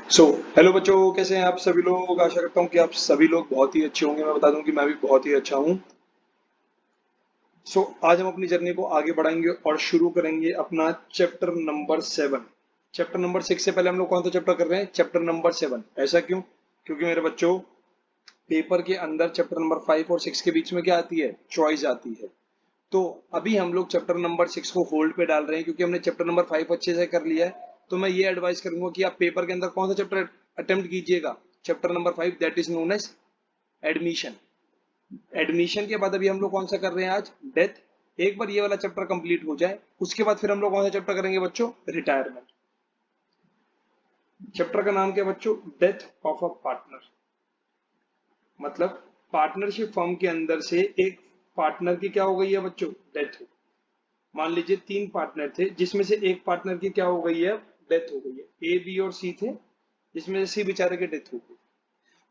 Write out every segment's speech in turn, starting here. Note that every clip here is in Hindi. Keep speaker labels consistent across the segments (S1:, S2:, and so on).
S1: सो हेलो बच्चों, कैसे हैं आप सभी लोग। आशा करता हूँ कि आप सभी लोग बहुत ही अच्छे होंगे। मैं बता दूं कि मैं भी बहुत ही अच्छा हूँ। आज हम अपनी जर्नी को आगे बढ़ाएंगे और शुरू करेंगे अपना चैप्टर नंबर 7। चैप्टर नंबर 6 से पहले हम लोग कौन सा चैप्टर कर रहे हैं? Chapter number 7। ऐसा क्यों? क्योंकि मेरे बच्चों, पेपर के अंदर चैप्टर नंबर 5 और 6 के बीच में क्या आती है? चॉइस आती है। तो अभी हम लोग चैप्टर नंबर 6 को होल्ड पे डाल रहे हैं क्योंकि हमने चैप्टर नंबर 5 अच्छे से कर लिया है। तो मैं ये एडवाइस करूंगा कि आप पेपर के अंदर कौन सा चैप्टर अटेम्प्ट कीजिएगा? Chapter number 5, that is known as admission. Admission के बाद अभी हम लोग कौन सा कर रहे हैं आज? डेथ। एक बार ये वाला चैप्टर कंप्लीट हो जाए, उसके बाद फिर हम लोग कौन सा चैप्टर करेंगे बच्चों? रिटायरमेंट। चैप्टर का नाम क्या है बच्चों? Death of a partner. मतलब पार्टनरशिप फर्म के अंदर से एक पार्टनर की क्या हो गई है बच्चों? डेथ हो। मान लीजिए 3 पार्टनर थे, जिसमें से एक पार्टनर की क्या हो गई है? डेथ हो गई है। ए, बी और सी थे, जिसमें से सी बेचारे की डेथ हो गई।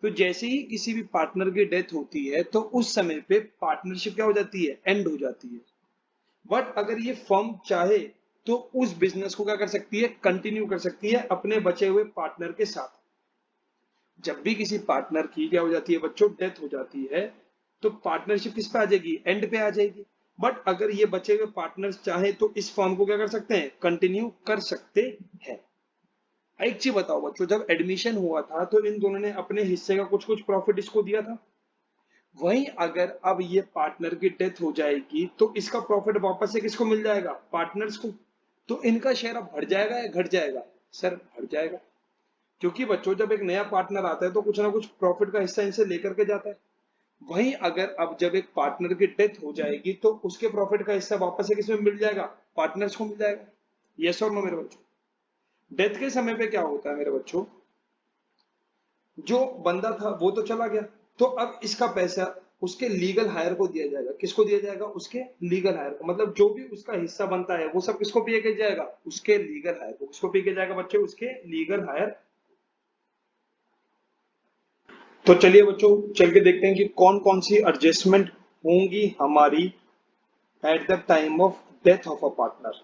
S1: तो जैसे ही किसी भी पार्टनर की डेथ होती है तो उस समय पे पार्टनरशिप क्या हो जाती है? एंड हो जाती है। बट अगर ये फर्म चाहे तो उस बिजनेस को क्या कर सकती है? कंटिन्यू कर सकती है अपने बचे हुए पार्टनर के साथ। जब भी किसी पार्टनर की क्या हो जाती है बच्चों? डेथ हो जाती है, तो पार्टनरशिप किस पे आ जाएगी? एंड पे आ जाएगी। बट अगर ये बचे हुए पार्टनर्स चाहे तो इस फर्म को क्या कर सकते हैं? कंटिन्यू कर सकते हैं। एक चीज बताओ बच्चों, जब एडमिशन हुआ था तो इन दोनों ने अपने हिस्से का कुछ कुछ प्रॉफिट इसको दिया था। वहीं अगर अब ये पार्टनर की डेथ हो जाएगी तो इसका प्रॉफिट वापस से किसको मिल जाएगा? पार्टनर्स को। तो इनका शेयर अब बढ़ जाएगा या घट जाएगा? सर बढ़ जाएगा। क्योंकि बच्चों, जब एक नया पार्टनर आता है तो कुछ ना कुछ प्रॉफिट का हिस्सा इनसे लेकर के जाता है। वहीं अगर अब जब एक पार्टनर की डेथ हो जाएगी तो उसके प्रॉफिट का हिस्सा वापस से किसमें मिल जाएगा? पार्टनर्स को मिल जाएगा। यस और नो मेरे बच्चों? डेथ के समय पे क्या होता है मेरे बच्चों? जो बंदा था वो तो चला गया, तो अब इसका पैसा उसके लीगल हायर को दिया जाएगा। किसको दिया जाएगा? उसके लीगल हायर को। मतलब जो भी उसका हिस्सा बनता है वो सब किसको पे किया जाएगा? उसके लीगल हायर को। किसको पे किया जाएगा बच्चे? उसके लीगल हायर। तो चलिए बच्चों, चल के देखते हैं कि कौन कौन सी एडजस्टमेंट होंगी हमारी eight the time of death of a partner.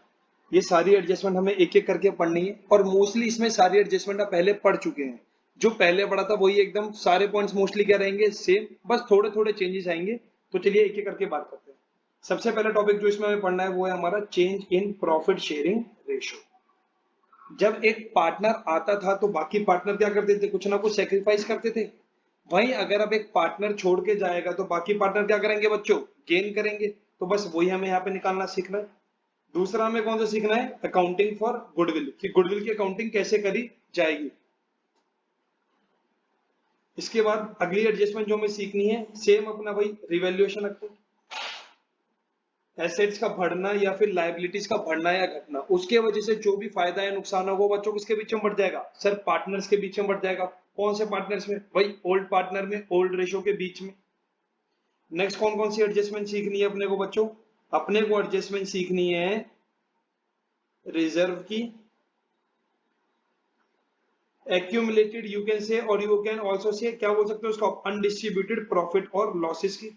S1: ये सारी एडजस्टमेंट हमें एक एक करके पढ़नी है और मोस्टली इसमें सारी एडजस्टमेंट आप पहले पढ़ चुके हैं। जो पहले पढ़ा था वही एकदम सारे पॉइंट्स मोस्टली क्या रहेंगे? सेम, बस थोड़े थोड़े चेंजेस आएंगे। तो चलिए एक एक करके बात करते हैं। सबसे पहला टॉपिक जो इसमें हमें पढ़ना है वो है हमारा change in profit sharing ratio. जब एक पार्टनर आता था तो बाकी पार्टनर क्या करते थे? कुछ ना कुछ सेक्रीफाइस करते थे। वहीं अगर अब एक पार्टनर छोड़ के जाएगा तो बाकी पार्टनर क्या करेंगे बच्चों? गेन करेंगे। तो बस वही हमें यहाँ पे निकालना सीखना है। दूसरा हमें कौन सा सीखना है? अकाउंटिंग फॉर गुडविल, कि गुडविल की अकाउंटिंग कैसे करी जाएगी। इसके बाद अगली एडजस्टमेंट जो हमें सीखनी है, सेम अपना वही रिवैल्यूएशन अकाउंट। एसेट्स का बढ़ना या फिर लायबिलिटीज का बढ़ना या घटना, उसके वजह से जो भी फायदा या नुकसान होगा वो बच्चों किसके बीच में बढ़ जाएगा? सर पार्टनर्स के बीच में बढ़ जाएगा। कौन से पार्टनर्स में? वही ओल्ड पार्टनर में, ओल्ड रेशो के बीच में। नेक्स्ट कौन कौन सी एडजस्टमेंट सीखनी है अपने को बच्चों? अपने को एडजस्टमेंट सीखनी है रिजर्व की, एक्यूमुलेटेड यू कैन से, और यू कैन ऑल्सो से क्या बोल सकते हो उसको? अनडिस्ट्रीब्यूटेड प्रॉफिट और लॉसेस की।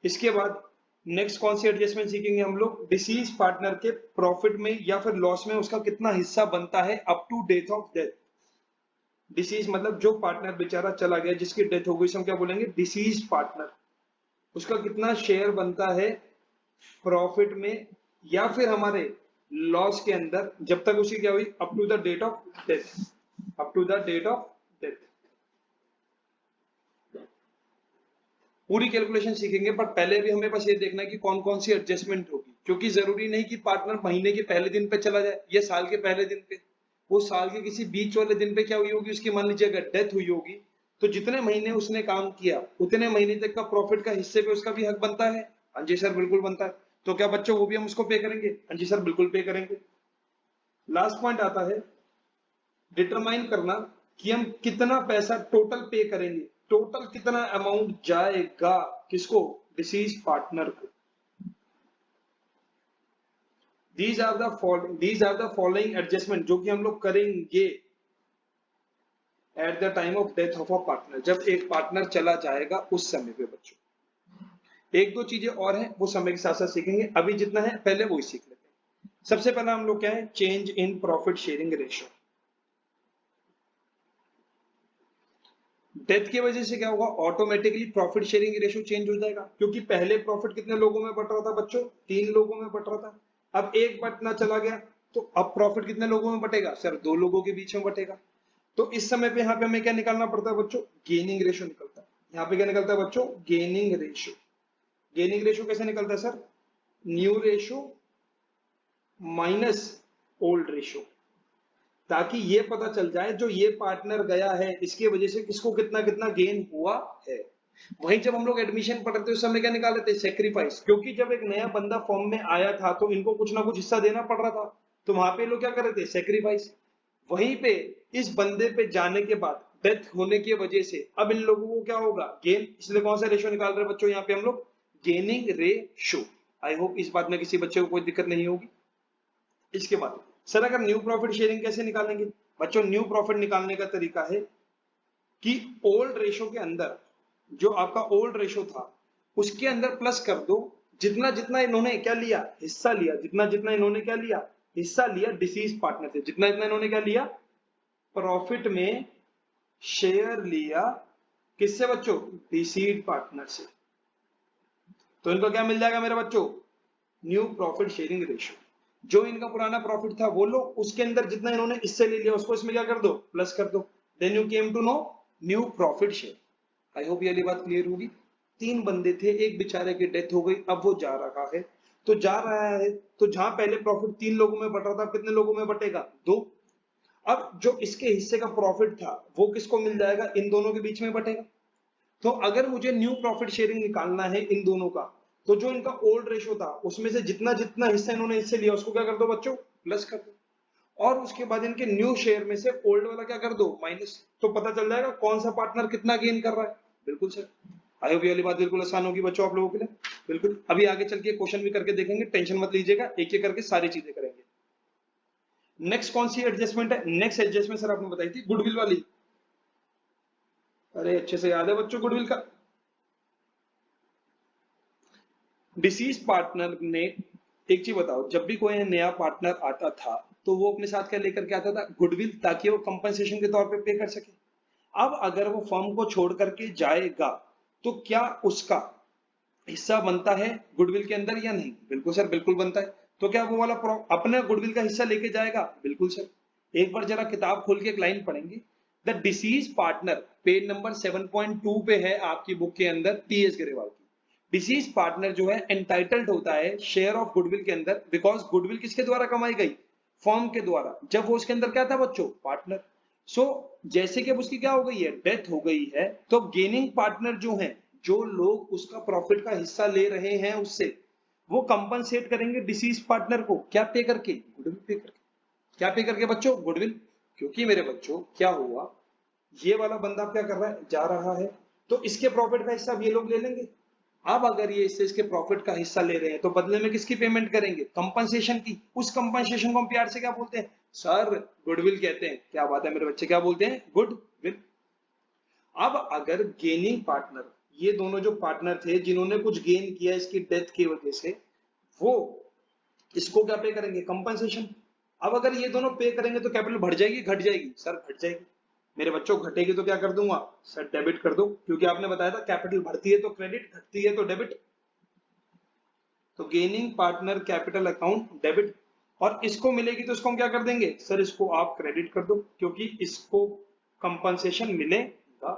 S1: इसके बाद नेक्स्ट कौन सी एडजस्टमेंट सीखेंगे हम लोग? डिसीज पार्टनर के प्रॉफिट में या फिर लॉस में उसका कितना हिस्सा बनता है up to death of death. Deceased मतलब जो पार्टनर बेचारा चला गया, जिसकी डेथ हो गई, हम क्या बोलेंगे? Disease partner. उसका कितना शेयर बनता है प्रॉफिट में या फिर हमारे लॉस के अंदर, जब तक उसकी क्या हुई? Up to the date of death. Up to the date of death पूरी कैलकुलेशन सीखेंगे। पर पहले भी हमें बस ये देखना है कि कौन कौन सी एडजस्टमेंट होगी, क्योंकि जरूरी नहीं कि पार्टनर महीने के पहले दिन पे चला जाए या साल के पहले दिन पे। वो साल के किसी बीच वाले दिन पे क्या हुई होगी उसकी, मान लीजिए अगर डेथ हुई होगी, तो जितने महीने उसने काम किया उतने महीने तक का प्रॉफिट का हिस्से पे उसका भी हक बनता है। हाँ जी सर, बिल्कुल बनता है। तो क्या बच्चों वो भी हम उसको पे करेंगे? हाँ जी सर, बिल्कुल पे करेंगे। लास्ट पॉइंट आता है डिटरमाइन करना कि हम कितना पैसा टोटल पे करेंगे। टोटल कितना अमाउंट जाएगा किसको? डिसीज पार्टनर को। These are the following adjustment जो कि हम लोग करेंगे at the time of death of a partner, जब एक पार्टनर चला जाएगा उस समय पे बच्चों। एक दो चीजें और हैं वो समय के साथ साथ सीखेंगे, अभी जितना है पहले वो ही सीख लेते हैं। सबसे पहला हम लोग क्या है? Change in profit sharing ratio. Death की वजह से क्या होगा, automatically profit sharing ratio change हो जाएगा, क्योंकि पहले प्रॉफिट कितने लोगों में बट रहा था बच्चों, 3 लोगों में बट रहा था। अब एक बटना चला गया, तो अब प्रॉफिट कितने लोगों में बटेगा सर, 2 लोगों के बीच में बटेगा। तो इस समय पे यहाँ पे हमें क्या निकालना पड़ता है बच्चों, गेनिंग रेशियो निकलता है। यहाँ पे क्या निकलता है बच्चों, गेनिंग रेशियो। गेनिंग रेशियो कैसे निकलता है sir, new ratio minus old ratio, ताकि ये पता चल जाए जो ये पार्टनर गया है इसकी वजह से किसको कितना कितना गेन हुआ है। वहीं जब हम लोग एडमिशन पढ़ते थे उस समय क्या निकाल लेते, सेक्रीफाइस, क्योंकि जब एक नया बंदा फॉर्म में आया था तो इनको कुछ ना कुछ हिस्सा देना पड़ रहा था, तो वहां पे लोग क्या कर रहे थे, सेक्रीफाइस। वहीं पे इस बंदे पे जाने के बाद डेथ होने की वजह से अब इन लोगों को क्या होगा, गेन, इसलिए कौन सा रेशियो निकाल रहे हैं बच्चों यहाँ पे हम लोग, गेनिंग रेशियो। आई होप इस बात में किसी बच्चे को कोई दिक्कत नहीं होगी। इसके बाद सर अगर न्यू प्रॉफिट शेयरिंग कैसे निकालेंगे बच्चों, न्यू प्रॉफिट निकालने का तरीका है कि ओल्ड रेशो के अंदर जो आपका ओल्ड रेशो था उसके अंदर प्लस कर दो जितना जितना इन्होंने क्या लिया, हिस्सा लिया, जितना जितना इन्होंने क्या लिया, हिस्सा लिया डिसीज पार्टनर से, जितना जितना इन्होंने क्या लिया, प्रॉफिट में शेयर लिया, किससे बच्चों, डिसीज पार्टनर से। तो इनको क्या मिल जाएगा मेरे बच्चों, न्यू प्रॉफिट शेयरिंग रेशियो। जो इनका पुराना प्रॉफिट था वो लो, उसके अंदर जितना इन्होंने इससे ले लिया उसको इसमें क्या कर दो, प्लस कर दो, then you came to know new profit share. I hope ये बात क्लियर होगी। 3 बंदे थे, एक बेचारे की डेथ हो गई, अब वो जा रहा है, तो जा रहा है तो जहां पहले प्रॉफिट 3 लोगों में बट रहा था, कितने लोगों में बटेगा, 2। अब जो इसके हिस्से का प्रॉफिट था वो किसको मिल जाएगा, इन दोनों के बीच में बटेगा। तो अगर मुझे न्यू प्रॉफिट शेयरिंग निकालना है इन दोनों का, तो जो इनका ओल्ड रेशो था उसमें से जितना जितना हिस्सा इन्होंने इससे लिया उसको क्या कर दो बच्चों, प्लस कर दो, और उसके बाद इनके न्यू शेयर में से ओल्ड वाला क्या कर दो, माइनस। तो पता चल जाएगा कौन सा पार्टनर कितना गेन कर रहा है। बिल्कुल सर, आई होप ये वाली बात बिल्कुल आसान होगी बच्चों आप लोगों के लिए। बिल्कुल, अभी आगे चल के क्वेश्चन भी करके देखेंगे, टेंशन मत लीजिएगा, एक एक करके सारी चीजें करेंगे। नेक्स्ट कौन सी एडजस्टमेंट है, नेक्स्ट एडजस्टमेंट सर आपने बताई थी गुडविल वाली, अरे अच्छे से याद है बच्चों गुडविल का। डिसीज पार्टनर ने, एक चीज बताओ, जब भी कोई नया पार्टनर आता था तो वो अपने साथ क्या लेकर के आता था, गुडविल, ताकि वो कंपनसेशन के तौर पे पे कर सके। अब अगर वो फर्म को छोड़ करके जाएगा तो क्या उसका हिस्सा बनता है गुडविल के अंदर या नहीं, बिल्कुल सर बिल्कुल बनता है। तो क्या वो वाला अपने गुडविल का हिस्सा लेके जाएगा, बिल्कुल सर। एक बार जरा किताब खोल के एक लाइन पढ़ेंगे, the disease partner, page number 7.2 पे है आपकी बुक के अंदर, टीएस ग्रेवाल की। डिसीज पार्टनर जो है एंटाइटल्ड होता है शेयर ऑफ गुडविल के अंदर, बिकॉज गुडविल किसके द्वारा कमाई गई, फर्म के द्वारा, जब वो उसके अंदर क्या था बच्चों, पार्टनर। सो जैसे कि अब उसकी क्या हो गई है, डेथ हो गई है, तो गेनिंग पार्टनर जो है, जो लोग उसका प्रॉफिट का हिस्सा ले रहे हैं उससे, वो कंपनसेट करेंगे डिसीज पार्टनर को, क्या पे करके, गुडविल पे करके। क्या पे करके बच्चों, गुडविल। क्योंकि मेरे बच्चों क्या हुआ, ये वाला बंदा क्या कर रहा है, जा रहा है, तो इसके प्रॉफिट का हिस्सा ये लोग ले लेंगे। अब अगर ये इससे इसके प्रॉफिट का हिस्सा ले रहे हैं तो बदले में किसकी पेमेंट करेंगे, कंपनसेशन की। उस कंपनसेशन को हम प्यार से क्या बोलते हैं सर, गुडविल कहते हैं। क्या बात है मेरे बच्चे, क्या बोलते हैं, गुडविल। अब अगर गेनिंग पार्टनर, ये दोनों जो पार्टनर थे जिन्होंने कुछ गेन किया इसकी डेथ की वजह से, वो इसको क्या पे करेंगे, कंपनसेशन। अब अगर ये दोनों पे करेंगे तो कैपिटल बढ़ जाएगी घट जाएगी, सर घट जाएगी। मेरे बच्चों घटेगी तो क्या कर दूंगा सर, डेबिट कर दो, क्योंकि आपने बताया था कैपिटल बढ़ती है तो क्रेडिट, घटती है तो डेबिट। तो gaining partner capital account debit, और इसको मिलेगी तो इसको हम क्या कर देंगे सर, इसको आप क्रेडिट कर दो, क्योंकि इसको कंपनसेशन मिलेगा।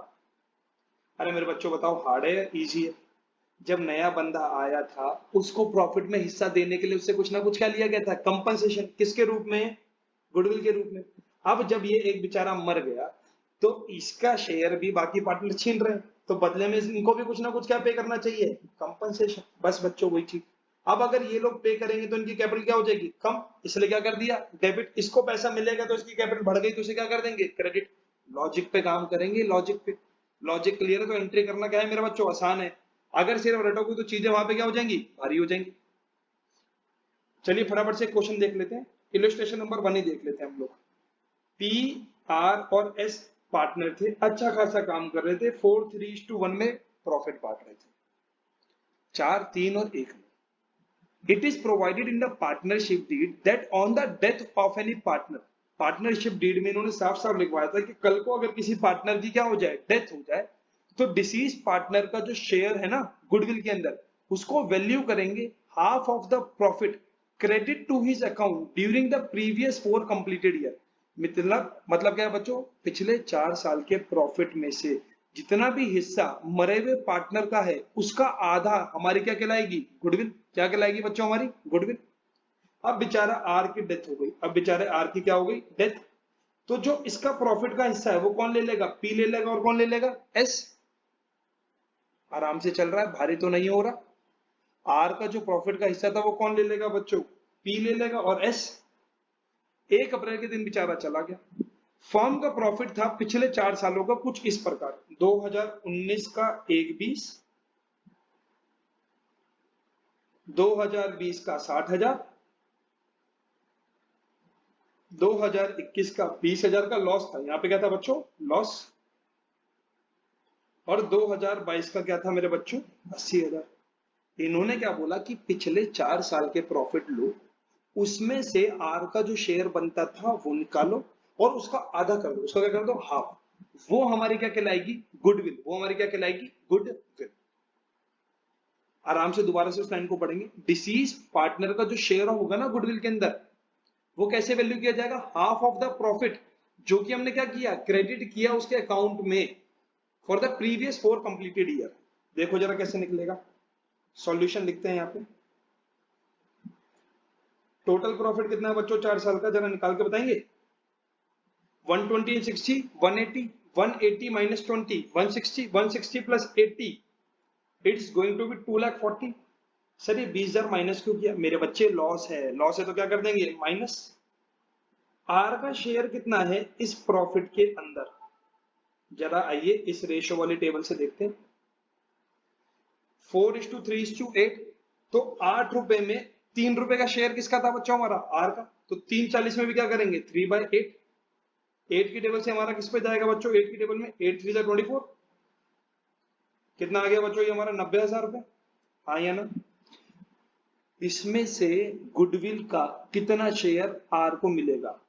S1: अरे मेरे बच्चों बताओ, हार्ड है या इजी है, जब नया बंदा आया था उसको प्रॉफिट में हिस्सा देने के लिए उससे कुछ ना कुछ क्या लिया गया था, कंपनसेशन, किसके रूप में, गुडविल के रूप में। अब जब ये एक बेचारा मर गया तो इसका शेयर भी बाकी पार्टनर छीन रहे हैं, तो बदले में इनको भी कुछ ना कुछ क्या पे करना चाहिए, कंपनसेशन। बस बच्चों वही चीज। अब अगर ये लोग पे करेंगे तो इनकी कैपिटल क्या हो जाएगी, कम, इसलिए क्या कर दिया, डेबिट। इसको पैसा मिलेगा तो इसकी कैपिटल बढ़ गई तो इसे क्या कर देंगे, क्रेडिट। लॉजिक पे काम करेंगे, लॉजिक पे। लॉजिक क्लियर है तो एंट्री करना क्या है मेरे बच्चों, आसान है। अगर सिर्फ रटोगे तो चीजें वहां पे क्या हो जाएंगी, भारी हो जाएंगी। चलिए फटाफट से क्वेश्चन देख लेते हैं, इलस्ट्रेशन नंबर 1 ही देख लेते हैं हम लोग। पी, आर और एस पार्टनर थे, अच्छा खासा काम कर रहे थे, 4:3:1 में प्रॉफिट बांट रहे थे, 4, 3 और 1 में। It is provided in the partnership deed that on the death of any partner, partnership deed में इन्होंने साफ साफ लिखवाया था कि कल को अगर किसी पार्टनर की क्या हो जाए, डेथ हो जाए, तो डिसीज पार्टनर का जो शेयर है ना गुडविल के अंदर, उसको वैल्यू करेंगे half of the profit credit to his account during the previous 4 completed year. मतलब क्या है बच्चों, पिछले 4 साल के प्रॉफिट में से जितना भी हिस्सा मरे हुए पार्टनर का है उसका आधा हमारी क्या कहलाएगी, गुडविल। क्या कहलाएगी बच्चों, हमारी गुडविल। अब बेचारा आर की डेथ हो गई, अब बेचारे आर की क्या हो गई, डेथ। तो जो इसका प्रॉफिट का हिस्सा है वो कौन ले लेगा, पी ले लेगा, और कौन ले लेगा, एस। आराम से चल रहा है, भारी तो नहीं हो रहा। आर का जो प्रॉफिट का हिस्सा था वो कौन ले लेगा बच्चों, पी ले लेगा, और एस। 1 अप्रैल के दिन बेचारा चला गया। फर्म का प्रॉफिट था पिछले 4 सालों का कुछ इस प्रकार, 2019 का 120, 2020 का 60,000, 2021 का 20,000 का लॉस था। यहां पे क्या था बच्चों, लॉस। और 2022 का क्या था मेरे बच्चों, 80,000। इन्होंने क्या बोला कि पिछले 4 साल के प्रॉफिट लो, उसमें से आर का जो शेयर बनता था वो निकालो और उसका आधा कर दो, उसका क्या कर दो, हाफ। वो हमारी क्या कहलाएगी, गुडविल। वो हमारी क्या कहलाएगी, गुडविल। आराम से दोबारा से उस लाइन को पढ़ेंगे। डिसीज पार्टनर का जो शेयर होगा ना गुडविल के अंदर, वो कैसे वैल्यू किया जाएगा, हाफ ऑफ द प्रॉफिट जो कि हमने क्या किया, क्रेडिट किया उसके अकाउंट में for the previous 4 completed year. देखो जरा कैसे निकलेगा, सॉल्यूशन लिखते हैं यहां पे। टोटल प्रॉफिट कितना है बच्चों 4 साल का, जरा निकाल के बताएंगे। 120 60 180, 180 minus 20 160, 160 plus 80, it's going to be 2,40,000। Sir ये 20,000 माइनस क्यों किया, मेरे बच्चे लॉस है, लॉस है तो क्या कर देंगे, माइनस। आर का शेयर कितना है इस प्रॉफिट के अंदर, जरा आइए इस रेशो वाली टेबल से देखते हैं। 4:3:8, तो 8 रुपए में 3 रुपए का शेयर किसका था बच्चों, हमारा आर का। तो 3:40 में भी क्या करेंगे, 3/8। 8 की टेबल से हमारा किस पे जाएगा बच्चों, 8 की टेबल में 8 3 24, कितना आ गया बच्चों ये हमारा 90,000 रुपए। हाँ या ना। इसमें से गुडविल का कितना शेयर आर को मिलेगा,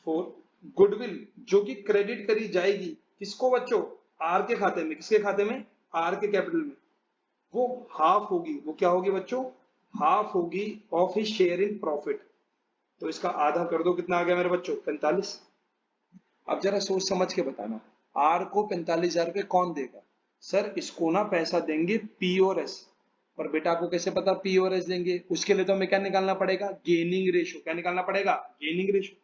S1: फोर। गुडविल जो कि क्रेडिट करी जाएगी किसको बच्चों, आर के खाते में, किसके खाते में, आर के कैपिटल में, वो हाफ होगी। वो क्या होगी बच्चों, हाफ होगी of his share in profit. तो इसका आधा कर दो, कितना आ गया मेरे बच्चों, 45। अब जरा सोच समझ के बताना, आर को 45,000 रुपए कौन देगा, सर इसको ना पैसा देंगे पी और एस। पर बेटा आपको कैसे पता पी और एस देंगे, उसके लिए तो हमें क्या निकालना पड़ेगा, गेनिंग रेशो। क्या निकालना पड़ेगा, गेनिंग रेशो।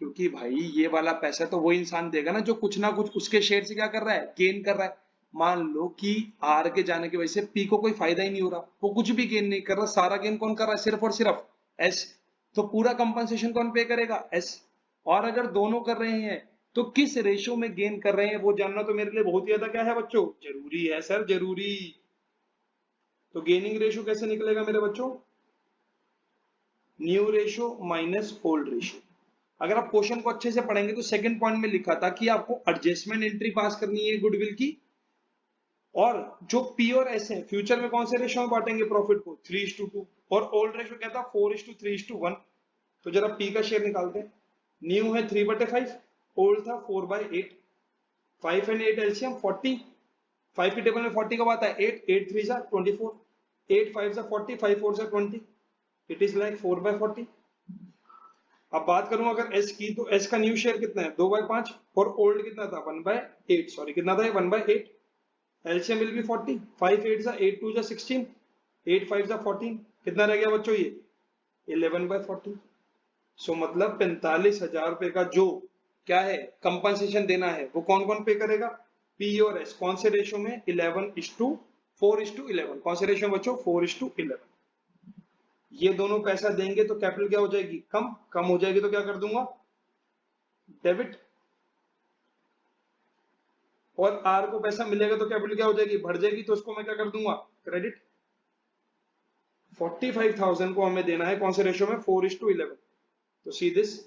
S1: क्योंकि भाई ये वाला पैसा तो वो इंसान देगा ना जो कुछ ना कुछ उसके शेयर से क्या कर रहा है, गेन कर रहा है। मान लो कि आर के जाने की वजह से पी को कोई फायदा ही नहीं हो रहा, वो कुछ भी गेन नहीं कर रहा, सारा गेन कौन कर रहा है, सिर्फ और सिर्फ एस। तो पूरा कंपनसेशन कौन पे करेगा, एस। और अगर दोनों कर रहे हैं तो किस रेशो में गेन कर रहे हैं वो जानना तो मेरे लिए बहुत ही ज्यादा क्या है बच्चों, जरूरी है सर, जरूरी। तो गेनिंग रेशो कैसे निकलेगा मेरे बच्चों, new ratio minus old ratio. अगर आप क्वेश्चन को अच्छे से पढ़ेंगे तो सेकंड पॉइंट में लिखा था कि आपको एडजस्टमेंट एंट्री पास करनी है गुडविल की, और जो पी और एस है फ्यूचर में कौन से रेशो में बांटेंगे प्रॉफिट को, 3:2, और ओल्ड रेशो क्या था, 4:3:1। तो जरा पी का शेयर निकालते हैं। न्यू है 3/5, ओल्ड था 4/8, 5 एंड 8 एलसीएम 40। 5 की टेबल में 40 कब आता है, 8, 8 3 24, 8 5 40, 5 4 20, इट इज लाइक 4/40। अब बात करूं अगर एस की, तो एस का न्यू शेयर कितना है, 2/5, और ओल्ड कितना था, 1/8, सॉरी कितना था, 1/8। एलसीएम विल बी 40, 5 8 8 2 16, 8 5 14, कितना रह गया बच्चों ये, 11/40। सो मतलब 45,000 रुपए का जो क्या है कंपनसेशन देना है वो कौन कौन पे करेगा, पी और एस। कौन से रेशो में, 4:11। कौन से रेशो में बच्चों, 4:11। ये दोनों पैसा देंगे तो कैपिटल क्या हो जाएगी, कम। कम हो जाएगी तो क्या कर दूंगा, डेबिट। और आर को पैसा मिलेगा तो कैपिटल क्या हो जाएगी, बढ़ जाएगी, तो उसको मैं क्या कर दूंगा, क्रेडिट। 45,000 को हमें देना है कौन से रेशो में, 4:11। तो see this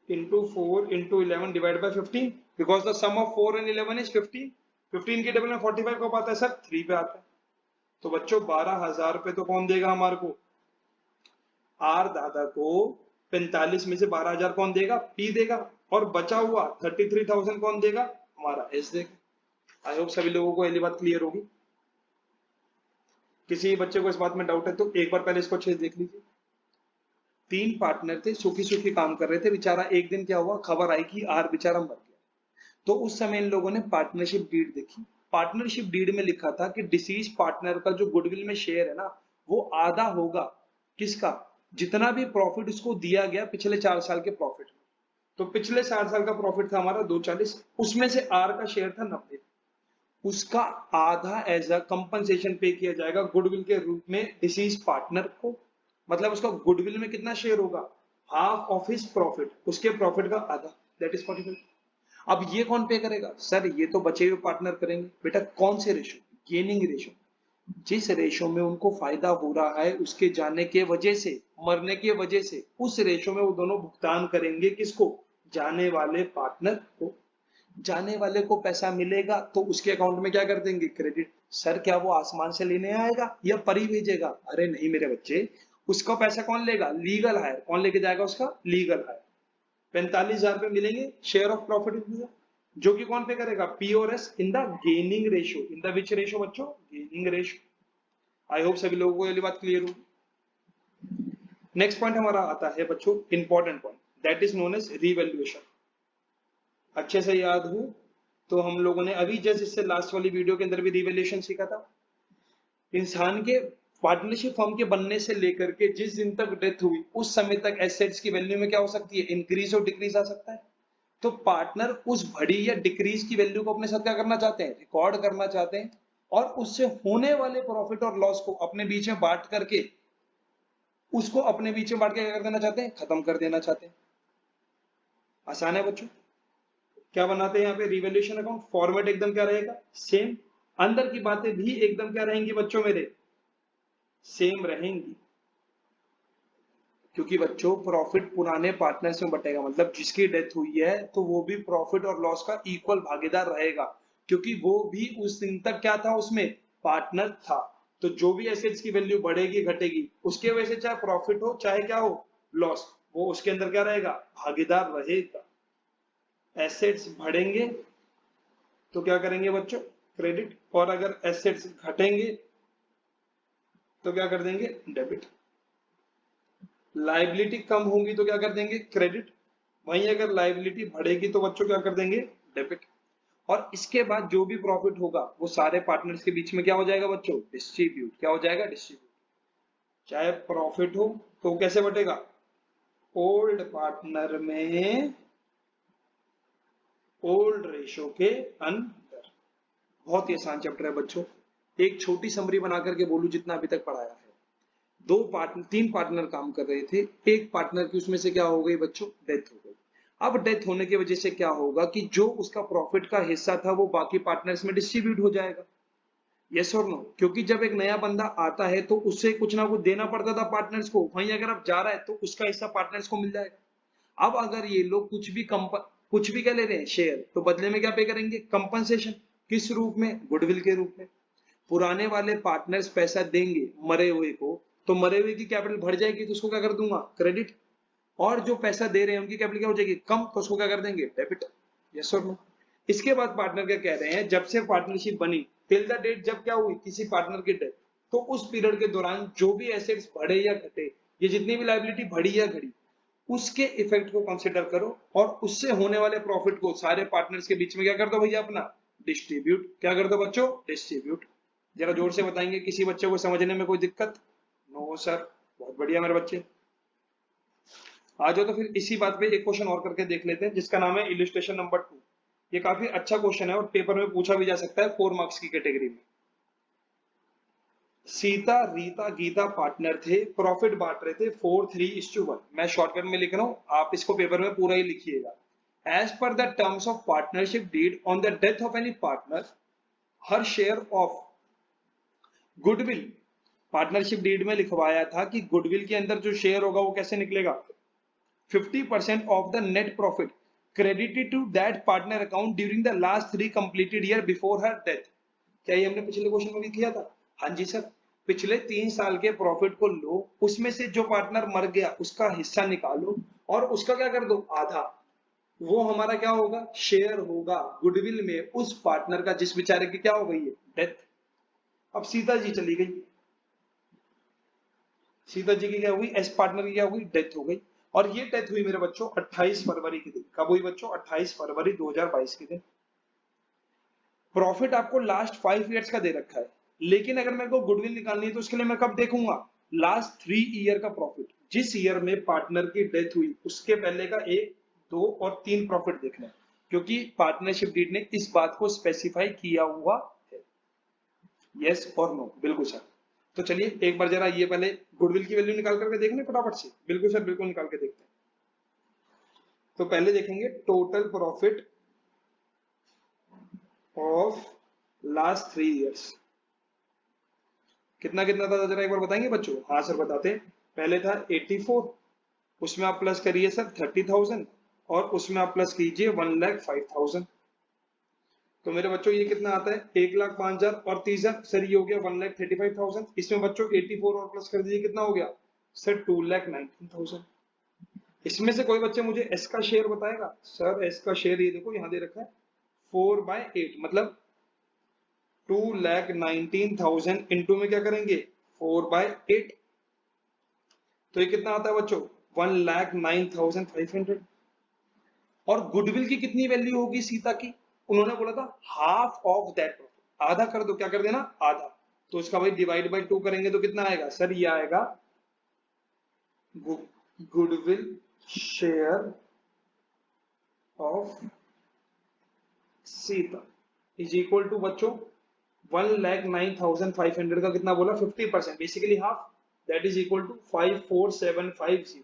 S1: into 4 into 11 divided by 15, because the sum of 4 and 11 is 15। 15 की टेबल में 45 कब आता है सर, 3 पे आता है। तो बच्चों 12,000 रुपए तो कौन देगा हमारे को, आर दादा को 45 में से 12,000 कौन देगा? पी देगा, और बचा हुआ 33,000 कौन देगा? हमारा एस देगा। आई होप सभी लोगों को ये बात क्लियर होगी। किसी बच्चे को इस बात में डाउट है तो एक बार पहले इसको अच्छे से देख लीजिए। 3 पार्टनर थे, सुखी सुखी काम कर रहे थे, बेचारा एक दिन क्या हुआ, खबर आई कि आर बेचारा मर गया। तो उस समय इन लोगों ने पार्टनरशिप डीड देखी। पार्टनरशिप डीड में लिखा था कि डिसीज पार्टनर का जो गुडविल में शेयर है ना, वो आधा होगा किसका? जितना भी प्रॉफिट उसको दिया गया पिछले 4 साल के प्रॉफिट में। तो पिछले 4 साल का प्रॉफिट था हमारा 240, उसमें से आर का शेयर था 90, उसका आधा एज अ कंपनसेशन पे किया जाएगा गुडविल के रूप में डिसीज पार्टनर को। मतलब उसका गुडविल में कितना शेयर होगा? हाफ ऑफ हिज प्रॉफिट, उसके प्रॉफिट का आधा, दैट इज 45। अब ये कौन पे करेगा? सर ये तो बचे हुए पार्टनर करेंगे। बेटा कौन से रेशो? Gaining ratio. जिस रेशो में उनको फायदा हो रहा है उसके जाने के वजह से, मरने के वजह से, उस रेशो में वो दोनों भुगतान करेंगे। किसको? जाने वाले पार्टनर को। जाने वाले को पैसा मिलेगा तो उसके अकाउंट में क्या कर देंगे? क्रेडिट। सर क्या वो आसमान से लेने आएगा या परी भेजेगा? अरे नहीं मेरे बच्चे, उसका पैसा कौन लेगा? Legal higher. कौन लेके जाएगा उसका? Legal higher. 45,000 रुपए मिलेंगे शेयर ऑफ प्रॉफिट, जो कि कौन पे करेगा? पी और S in the gaining ratio. In the which ratio बच्चों? Gaining ratio. आई होप सभी लोगों को ये बात क्लियर होगी। नेक्स्ट पॉइंट हमारा आता है बच्चों, important point, that is known as revaluation. अच्छे से याद हो तो हम लोगों ने अभी जस्ट इससे लास्ट वाली वीडियो के अंदर भी रीवैल्यूएशन सीखा था। इंसान के पार्टनरशिप फर्म के बनने से लेकर के जिस दिन तक डेथ हुई उस समय तक एसेट्स की वैल्यू में क्या हो सकती है? इंक्रीज और डिक्रीज आ सकता है। तो पार्टनर उस बढ़ी या डिक्रीज की वैल्यू को अपने साथ क्या करना चाहते हैं? रिकॉर्ड करना चाहते हैं, और उससे होने वाले प्रॉफिट और लॉस को अपने बीच में बांट करके, उसको अपने बीच में बांट के क्या कर देना चाहते हैं? खत्म कर देना चाहते हैं। आसान है बच्चों। क्या बनाते हैं यहाँ पे? Revaluation account. फॉर्मेट एकदम क्या रहेगा? सेम। अंदर की बातें भी एकदम क्या रहेंगी बच्चों मेरे? सेम रहेंगी। क्योंकि बच्चों प्रॉफिट पुराने पार्टनर्स में बटेगा, मतलब जिसकी डेथ हुई है तो वो भी प्रॉफिट और लॉस का इक्वल भागीदार रहेगा, क्योंकि वो भी उस दिन तक क्या था? उसमें पार्टनर था। तो जो भी एसेट्स की वैल्यू बढ़ेगी घटेगी उसके वजह से, चाहे प्रॉफिट हो चाहे क्या हो, लॉस, वो उसके अंदर क्या रहेगा? भागीदार रहेगा। एसेट्स बढ़ेंगे तो क्या करेंगे बच्चों? क्रेडिट। और अगर एसेट्स घटेंगे तो क्या कर देंगे? डेबिट। लाइबिलिटी कम होंगी तो क्या कर देंगे? क्रेडिट। वहीं अगर लाइबिलिटी बढ़ेगी तो बच्चों क्या कर देंगे? डेबिट। और इसके बाद जो भी प्रॉफिट होगा वो सारे पार्टनर्स के बीच में क्या हो जाएगा बच्चों? डिस्ट्रीब्यूट। क्या हो जाएगा? डिस्ट्रीब्यूट। चाहे प्रॉफिट हो तो कैसे बटेगा? ओल्ड पार्टनर में ओल्ड रेशो के अंदर। बहुत ही आसान चैप्टर है बच्चों। एक छोटी समरी बना करके बोलूं जितना अभी तक पढ़ाया है। 3 पार्टनर काम कर रहे थे, एक पार्टनर की उसमें से क्या हो गई बच्चों? डेथ हो गई। अब डेथ होने की वजह से क्या होगा कि जो उसका प्रॉफिट का हिस्सा था वो बाकी पार्टनर्स में डिस्ट्रीब्यूट हो जाएगा। यस और नो? क्योंकि जब एक नया बंदा आता है तो उससे कुछ ना कुछ देना पड़ता था पार्टनर्स को, वहीं अगर अब जा रहा है तो उसका हिस्सा पार्टनर्स को मिल जाएगा। अब अगर ये लोग कुछ भी क्या ले रहे हैं? शेयर, तो बदले में क्या पे करेंगे? कंपनसेशन। किस रूप में? गुडविल के रूप में। पुराने वाले पार्टनर्स पैसा देंगे मरे हुए को, तो मरे हुए की कैपिटल बढ़ जाएगी तो उसको क्या कर दूंगा? क्रेडिट। और जो पैसा दे रहे हैं उनकी कैपिटल क्या हो जाएगी? कम, तो उसको क्या कर देंगे? डेबिट। यस और नो? इसके बाद पार्टनर क्या कह रहे हैं? जब से पार्टनरशिप बनी टिल द डेट जब क्या हुई किसी पार्टनर की डेथ, तो उस पीरियड के दौरान जो भी एसेट्स बढ़े या घटे, ये जितनी भी लाइबिलिटी बढ़ी या घटी, उसके इफेक्ट को कंसिडर करो और उससे होने वाले प्रॉफिट को सारे पार्टनर्स के बीच में क्या कर दो भैया? अपना डिस्ट्रीब्यूट। क्या कर दो बच्चों? डिस्ट्रीब्यूट। जरा जोर से बताएंगे किसी बच्चे को समझने में कोई दिक्कत? No sir. बहुत बढ़िया मेरे बच्चे। आ जाओ तो फिर इसी बात पे एक क्वेश्चन और करके देख लेते हैं जिसका नाम है इलिस्ट्रेशन नंबर 2। ये काफी अच्छा क्वेश्चन है और पेपर में पूछा भी जा सकता है 4 मार्क्स की कैटेगरी में। सीता, रीता, गीता पार्टनर थे, प्रॉफिट बांट रहे थे 4:3:1। मैं शॉर्टकट में लिख रहा हूं, आप इसको पेपर में पूरा ही लिखिएगा। As per the terms of partnership deed on the death of any partner, her share of goodwill. Partnership deed में लिखवाया था कि गुडविल के अंदर जो शेयर होगा वो कैसे निकलेगा? 50% of the net profit credited to that partner account during the last 3 completed year before her death. क्या ये हमने पिछले क्वेश्चन में भी किया था? हाँ जी सर। पिछले 3 साल के प्रॉफिट को लो, उसमें से जो पार्टनर मर गया उसका हिस्सा निकालो और उसका क्या कर दो, आधा। वो हमारा क्या होगा, शेयर होगा गुडविल में उस पार्टनर का जिस बेचारे की क्या हो गई है, डेथ। अब सीता जी चली गई, सीता जी की क्या हुई, एस पार्टनर की क्या हुई, डेथ हो गई। और ये डेथ हुई मेरे बच्चों 28 फरवरी के दिन। कब हुई बच्चों, 28 फरवरी 2022 के दिन। प्रॉफिट आपको लास्ट 5 ईयर्स का दे रखा है, लेकिन अगर मेरे को गुडविल निकालनी है तो उसके लिए मैं कब देखूंगा, लास्ट 3 ईयर का प्रॉफिट। जिस ईयर में पार्टनर की डेथ हुई उसके पहले का 1, 2 और 3 प्रॉफिट देखना है, क्योंकि पार्टनरशिप डीड ने इस बात को स्पेसिफाई किया हुआ है। यस और नो, बिल्कुल सर। तो चलिए एक बार जरा ये पहले गुडविल की वैल्यू निकाल करके देखने फटाफट से। बिल्कुल सर, बिल्कुल निकाल के देखते हैं। तो पहले देखेंगे total profit of last 3 years. कितना कितना था जरा एक बार बताएंगे बच्चों। हाँ सर बताते हैं। पहले था 84, उसमें आप प्लस करिए सर 30,000 और उसमें आप प्लस कीजिए 1,05,000। तो मेरे बच्चों ये कितना आता है, 1,05,000 और 30,000 सर, ये हो गया 1,35,000। इसमें बच्चों 84 और प्लस कर दीजिए, कितना हो गया सर, 2,19,000। इसमें से कोई बच्चे मुझे एस का शेयर बताएगा। सर एस का शेयर ये देखो यहाँ दे रखा है 4/8, मतलब 2,19,000 इंटू में क्या करेंगे 4/8। तो ये कितना आता है बच्चों, 1,09,500। और गुडविल की कितनी वैल्यू होगी सीता की, उन्होंने बोला था हाफ ऑफ दैट प्रॉफिट, आधा कर दो, क्या कर देना, आधा। तो इसका भाई डिवाइड बाय 2 करेंगे तो कितना आएगा सर, ये आएगा goodwill share of Sita is equal to बच्चों 1,09,500 का कितना बोला, 50%, basically half, that is equal to 54750।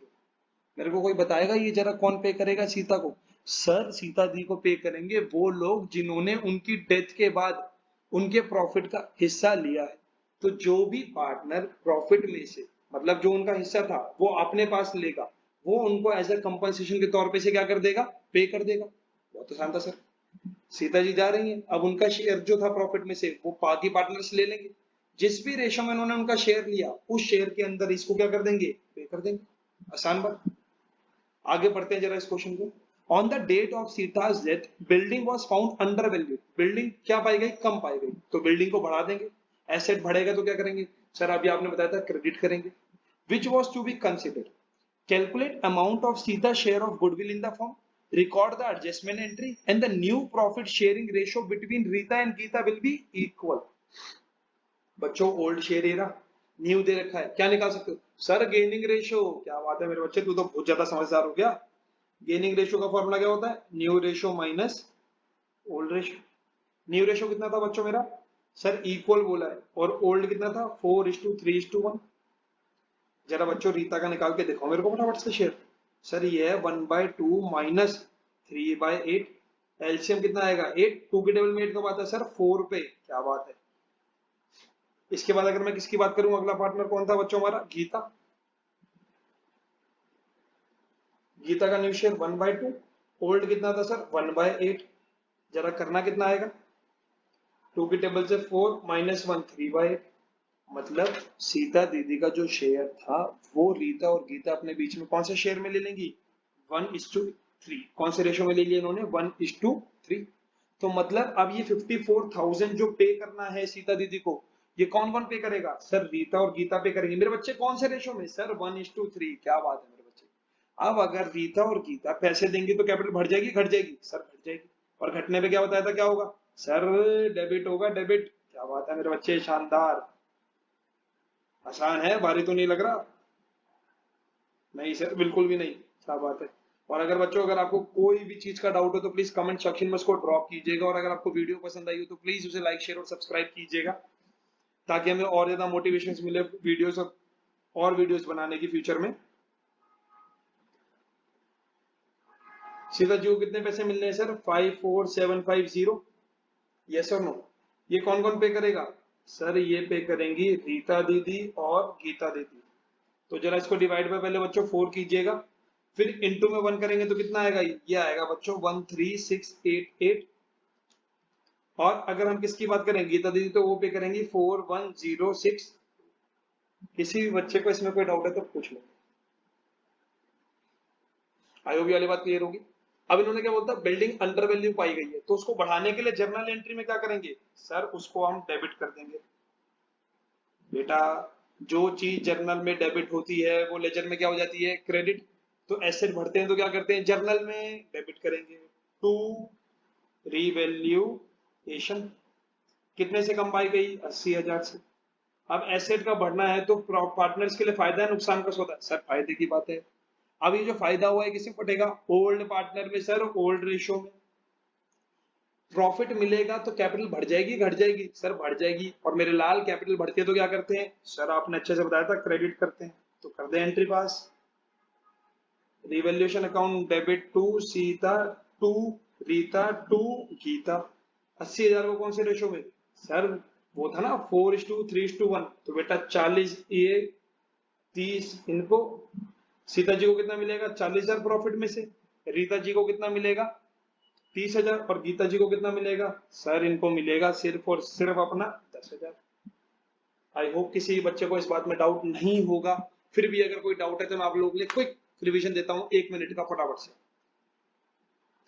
S1: मेरे को कोई बताएगा ये जरा कौन पे करेगा सीता को। सर सीता दी को पे करेंगे वो लोग जिन्होंने उनकी डेथ के बाद उनके प्रॉफिट का हिस्सा लिया है। तो जो भी पार्टनर प्रॉफिट में से, मतलब जो उनका हिस्सा था वो अपने पास लेगा, वो उनको एज अ कंपनसेशन के तौर पे से क्या कर देगा, पे कर देगा। बहुत आसान था सर। सीता जी जा रही हैं, अब उनका शेयर जो था प्रॉफिट में से वो बाकी पार्टनर्स ले लेंगे। जिस भी रेशो में उन्होंने उनका शेयर लिया उस शेयर के अंदर इसको क्या कर देंगे, पे कर देंगे। आसान बात। आगे बढ़ते हैं जरा इस क्वेश्चन को। On the date of Sita's death building was found under value. Building क्या पाई गई, कम पाई गई, तो बिल्डिंग को बढ़ा देंगे। एसेट बढ़ेगा तो क्या करेंगे सर, अभी आपने बताया था क्रेडिट करेंगे। Which was to be considered, calculate amount of Sita's share of goodwill in the firm, record the adjustment entry, and the new profit sharing ratio between Rita and Geeta will be equal। बच्चों ओल्ड शेयर एरा, न्यू दे रखा है, क्या निकाल सकते हो सर, गेनिंग रेशियो। क्या बात है मेरे बच्चे, तू तो बहुत ज्यादा समझदार हो गया। गेनिंग रेशियो का फॉर्मूला क्या होता है, new ratio minus old ratio. New ratio कितना था बच्चों मेरा, सर इक्वल बोला है, और ओल्ड कितना था 4:3:1। जरा बच्चों रीता का निकाल के देखो मेरे को फटाफट से शेयर। सर ये है 1/2 माइनस 3/8। एलसीएम कितना आएगा 8, 2 के टेबल में 8 कब आता है सर, 4 पे। क्या बात है। इसके बाद अगर मैं किसकी बात करूं, अगला पार्टनर कौन था बच्चों हमारा, गीता। गीता का न्यू शेयर 1/2, ओल्ड कितना था सर 1/8। जरा करना कितना आएगा, 2 की टेबल से 4 माइनस 1 3/8। मतलब सीता दीदी का जो शेयर था वो रीता और गीता अपने बीच में कौन से शेयर में ले लेंगी, 1:3। कौन से रेशो में ले लिया इन्होंने, 1:3। तो मतलब अब ये 54,000 जो पे करना है सीता दीदी को, ये कौन कौन पे करेगा सर, रीता और गीता पे करेंगे। मेरे बच्चे कौन से रेशो में सर, 1:3। क्या बात है मेरे बच्चे। अब अगर रीता और गीता पैसे देंगे तो कैपिटल बढ़ जाएगी घट जाएगी, सर घट जाएगी। और घटने पे क्या बताया था, क्या होगा सर, डेबिट होगा, डेबिट। क्या बात है मेरे बच्चे, शानदार। आसान है, भारी तो नहीं लग रहा। नहीं सर बिल्कुल भी नहीं, क्या बात है। और अगर बच्चों अगर आपको कोई भी चीज का डाउट हो तो प्लीज कमेंट सेक्शन में उसको ड्रॉप कीजिएगा, और अगर आपको वीडियो पसंद आई हो तो प्लीज उसे लाइक शेयर और सब्सक्राइब कीजिएगा, ताकि हमें और ज्यादा मोटिवेशन मिले वीडियोस और वीडियोस बनाने की फ्यूचर में। सीधा जी को कितने पैसे मिलने हैं सर, 54750। यस और नो। ये कौन कौन पे करेगा सर, ये पे करेंगी रीता दीदी और गीता दीदी। तो जरा इसको डिवाइड बाय पहले बच्चों 4 कीजिएगा, फिर इंटू में 1 करेंगे तो कितना आएगा, ये आएगा बच्चों 13688। और अगर हम किसकी बात करें, गीता दीदी, तो वो पे करेंगी 4106। किसी भी बच्चे को इसमें कोई डाउट है तो पूछ लो। आई होप ये वाली बात क्लियर होगी। अब इन्होंने क्या बोलता है, बिल्डिंग अंडर वैल्यू पाई गई है, तो उसको बढ़ाने के लिए जर्नल एंट्री में क्या करेंगे सर, उसको हम डेबिट कर देंगे। बेटा जो चीज जर्नल में डेबिट होती है वो लेजर में क्या हो जाती है, क्रेडिट। तो एसेट बढ़ते हैं तो क्या करते हैं, जर्नल में डेबिट करेंगे टू रीवैल्यूएशन। कितने से कम पाई गई, 80,000 से। अब एसेट का बढ़ना है तो पार्टनर्स के लिए फायदा है नुकसान का सौदा, सर फायदे की बात है। अब ये जो फायदा हुआ है किसे पटेगा, ओल्ड पार्टनर में सर, ओल्ड रेशो में। प्रॉफिट मिलेगा तो कैपिटल बढ़ जाएगी घट जाएगी, सर बढ़ जाएगी। और मेरे लाल कैपिटल बढ़ती है तो क्या करते हैं सर, आपने अच्छे से बताया था, क्रेडिट करते हैं। तो कर दे entry pass. Revaluation account debit to Sita to Rita to Gita. 80,000 को कौन से रेशो में, सर वो था ना 4:3:1। तो बेटा 40 ये 30, इनको सीता जी को कितना मिलेगा, 40,000 प्रॉफिट में से। रीता जी को कितना मिलेगा, 30,000। और गीता जी को कितना मिलेगा सर, इनको मिलेगा सिर्फ और सिर्फ अपना 10,000। आई होप किसी बच्चे को इस बात में डाउट नहीं होगा। फिर भी अगर कोई डाउट है तो मैं आप लोगों के लिए क्विक रिवीजन देता हूं 1 मिनट का फटाफट से।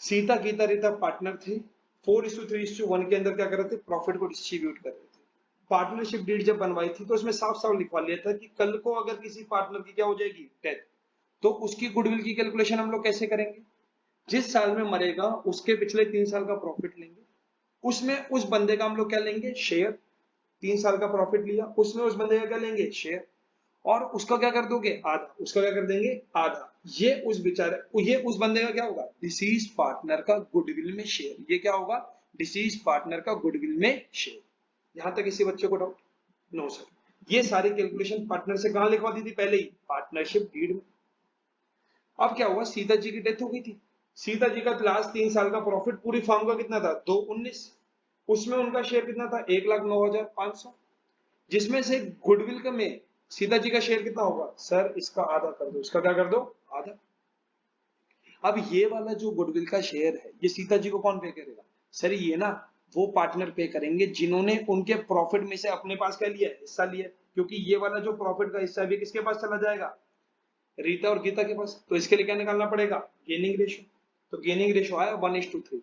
S1: सीता गीता रीता पार्टनर थे, 4:3:1 के अंदर क्या कर रहे थे, प्रॉफिट को डिस्ट्रीब्यूट कर रहे थे। पार्टनरशिप डीड जब बनवाई थी तो उसमें साफ साफ लिखवा लिया था कि कल को अगर किसी पार्टनर की क्या हो जाएगी, डेथ, तो उसकी गुडविल की कैलकुलेशन हम लोग कैसे करेंगे, जिस साल में मरेगा उसके पिछले 3 साल का प्रॉफिट लेंगे, उसमें उस बंदे का हम लोग क्या लेंगे, शेयर। 3 साल का प्रॉफिट लिया, उसमें उस बंदे का क्या लेंगे, शेयर। और उसका क्या कर दोगे, आधा। उसका क्या कर देंगे, आधा। ये उस बेचारे, ये उस बंदे का क्या होगा, डिसीज पार्टनर का गुडविल में शेयर। ये क्या होगा, डिसीज पार्टनर का गुडविल में शेयर। यहां तक किसी बच्चे को डाउट, नो सर। ये सारी कैलकुलेशन पार्टनर से कहां लिखवा दी थी, पहले ही पार्टनरशिप डीड में। अब क्या हुआ, सीता जी की डेथ हो गई थी। सीता जी का लास्ट 3 साल का प्रॉफिट पूरी फर्म का कितना था, 219। उसमें उनका शेयर कितना था, 1,09,500। जिसमें से गुडविल का में सीता जी का शेयर कितना होगा, सर इसका आधा कर दो। इसका क्या कर दो, आधा। अब ये वाला जो गुडविल का शेयर है, ये सीता जी को कौन पे करेगा, सर ये ना वो पार्टनर पे करेंगे जिन्होंने उनके प्रॉफिट में से अपने पास क्या लिया है, हिस्सा लिया है। क्योंकि ये वाला जो प्रॉफिट का हिस्सा भी किसके पास चला जाएगा, रीता और गीता के पास। तो इसके लिए क्या निकालना पड़ेगा, गेनिंग रेशो। तो गेनिंग रेशो आया 1:3।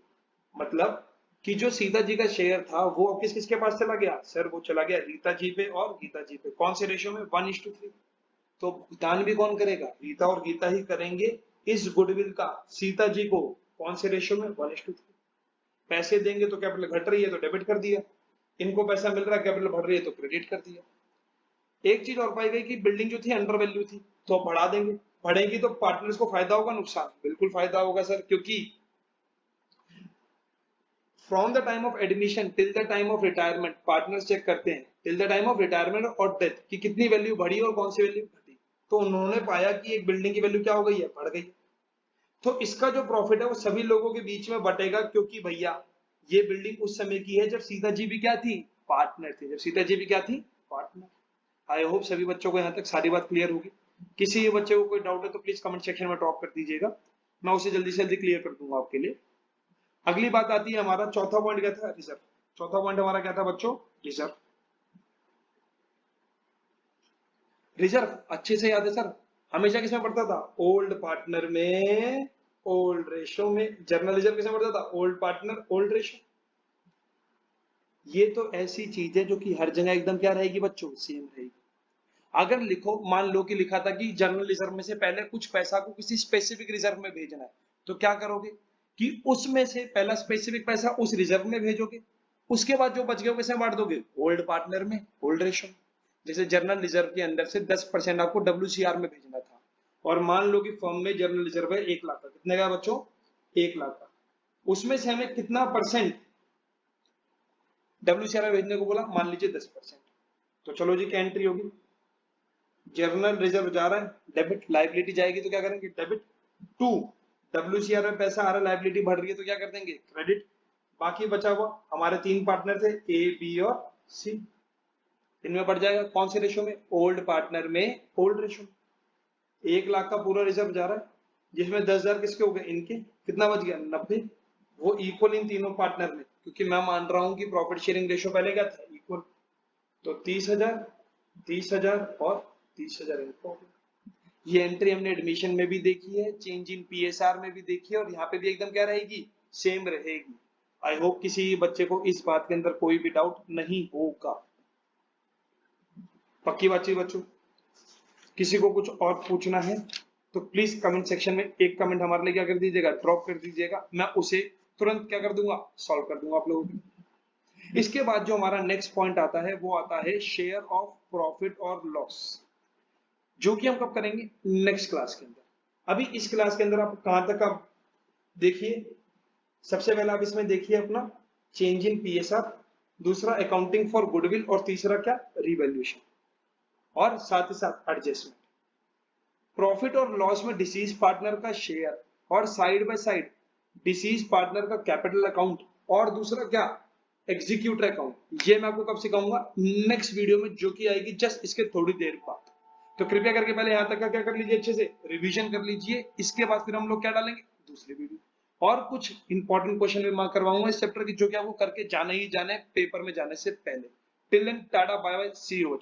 S1: मतलब कि जो सीता जी का शेयर था वो अब किस किसके पास चला गया, सर वो चला गया रीता जी पे और गीता जी पे। कौन से रेशो में, 1:3। तो भुगतान भी कौन करेगा, रीता और गीता ही करेंगे इस गुडविल का सीता जी को। कौन से रेशो में, 1:3। पैसे देंगे तो कैपिटल घट रही है तो डेबिट कर दिया, इनको पैसा मिल रहा है कैपिटल बढ़ रही है तो क्रेडिट कर दिया। एक चीज और पाई गई कि बिल्डिंग जो थी अंडर वैल्यू थी, तो अब बढ़ा देंगे। बढ़ेगी तो पार्टनर्स को फायदा होगा नुकसान, बिल्कुल फायदा होगा सर। क्योंकि from the time of admission till the time of retirement partners check करते हैं till the time of retirement और डेथ की कितनी वैल्यू बढ़ी और कौन सी वैल्यू घटी। तो उन्होंने पाया कि एक बिल्डिंग की वैल्यू क्या हो गई है, बढ़ गई। तो इसका जो प्रॉफिट है वो सभी लोगों के बीच में बटेगा, क्योंकि भैया ये बिल्डिंग उस समय की है जब सीता जी भी क्या थी, पार्टनर थी। जब सीता जी भी क्या थी, पार्टनर। आई होप सभी बच्चों को यहाँ तक सारी बात क्लियर होगी। किसी बच्चे को कोई डाउट है तो प्लीज कमेंट सेक्शन में ड्रॉप कर दीजिएगा, मैं उसे जल्दी से जल्दी क्लियर कर दूंगा आपके लिए। अगली बात आती है हमारा चौथा पॉइंट क्या था, रिजर्व। चौथा पॉइंट हमारा क्या था बच्चों, रिजर्व। रिजर्व अच्छे से याद है सर, हमेशा किसमें पढ़ता था, ओल्ड पार्टनर में, ओल्ड रेशो में। जर्नल रिजर्व किसमें पढ़ता था, ओल्ड पार्टनर ओल्ड रेशो। ये तो ऐसी चीज है जो कि हर जगह एकदम क्या रहेगी बच्चों, सेम रहेगी। अगर लिखो, मान लो कि लिखा था कि जर्नल रिजर्व में से पहले कुछ पैसा को किसी स्पेसिफिक रिजर्व में भेजना है, तो क्या करोगे कि उसमें से पहला स्पेसिफिक पैसा उस रिजर्व में भेजोगे, उसके बाद जो बच गया कैसे बांट दोगे, ओल्ड पार्टनर में ओल्ड रेशो। जैसे जर्नल रिजर्व के अंदर से 10% आपको WCR में भेजना था, और मान लो कि फर्म में जर्नल रिजर्व है 1 लाख का, कितने का बच्चों, 1 लाख का। उसमें से हमें कितना परसेंट WCR में भेजने को बोला, मान लीजिए 10%। तो चलो जी क्या एंट्री होगी, जर्नल रिजर्व जा रहा है डेबिट, लाइबिलिटी जाएगी तो क्या करेंगे, डेबिट टू WCR में पैसा आ रहा है, लाइबिलिटी बढ़ रही है तो क्या कर देंगे, क्रेडिट। बाकी बचा हुआ हमारे 3 पार्टनर थे A B और C, इनमें बढ़ जाएगा कौन से रेशो में, ओल्ड पार्टनर में ओल्ड रेशो में। 1 लाख का पूरा रिजर्व जा रहा है, जिसमें 10,000 किसके हो गए, इनके। कितना बच गया, 90। वो इक्वल इन तीनों पार्टनर में, क्योंकि मैं मान रहा हूं कि प्रॉफिट शेयरिंग रेशो पहले क्या था, इक्वल। तो 30,000, 30,000 और 30,000 इनको हो गया। ये एंट्री हमने एडमिशन में भी देखी है, चेंज इन पीएसआर में भी देखी है, और यहाँ पे भी एकदम क्या रहेगी, सेम रहेगी। आई होप किसी बच्चे को इस बात के अंदर कोई भी डाउट नहीं होगा। पक्की बात है बच्चों? किसी को कुछ और पूछना है तो प्लीज कमेंट सेक्शन में एक कमेंट हमारे लिए क्या कर दीजिएगा, ड्रॉप कर दीजिएगा, मैं उसे तुरंत क्या कर दूंगा, सॉल्व कर दूंगा आप लोगों को। इसके बाद जो हमारा नेक्स्ट पॉइंट आता है वो आता है शेयर ऑफ प्रॉफिट और लॉस, जो कि हम कब करेंगे, नेक्स्ट क्लास के अंदर। अभी इस क्लास के अंदर आप कहां तक आप देखिए, सबसे पहले आप इसमें देखिए अपना चेंज इन पीएसआर, दूसरा अकाउंटिंग फॉर गुडविल, और तीसरा क्या, रिवैल्यूएशन, और साथ ही साथ एडजस्टमेंट। प्रॉफिट और लॉस में डिसीज पार्टनर का शेयर, और side by side disease partner का कैपिटल अकाउंट, और दूसरा क्या, एग्जीक्यूटर अकाउंट। ये मैं आपको कब सिखाऊंगा, नेक्स्ट वीडियो में, जो कि आएगी जस्ट इसके थोड़ी देर बाद। तो कृपया करके पहले यहां तक का क्या कर लीजिए, अच्छे से रिवीजन कर लीजिए। इसके बाद फिर हम लोग क्या डालेंगे, दूसरी वीडियो, और कुछ इंपॉर्टेंट क्वेश्चन भी मार्क करवाऊंगा इस चैप्टर की, जो कि आपको करके जाना ही जाना है पेपर में जाने से पहले। Till then tata bye bye, see you.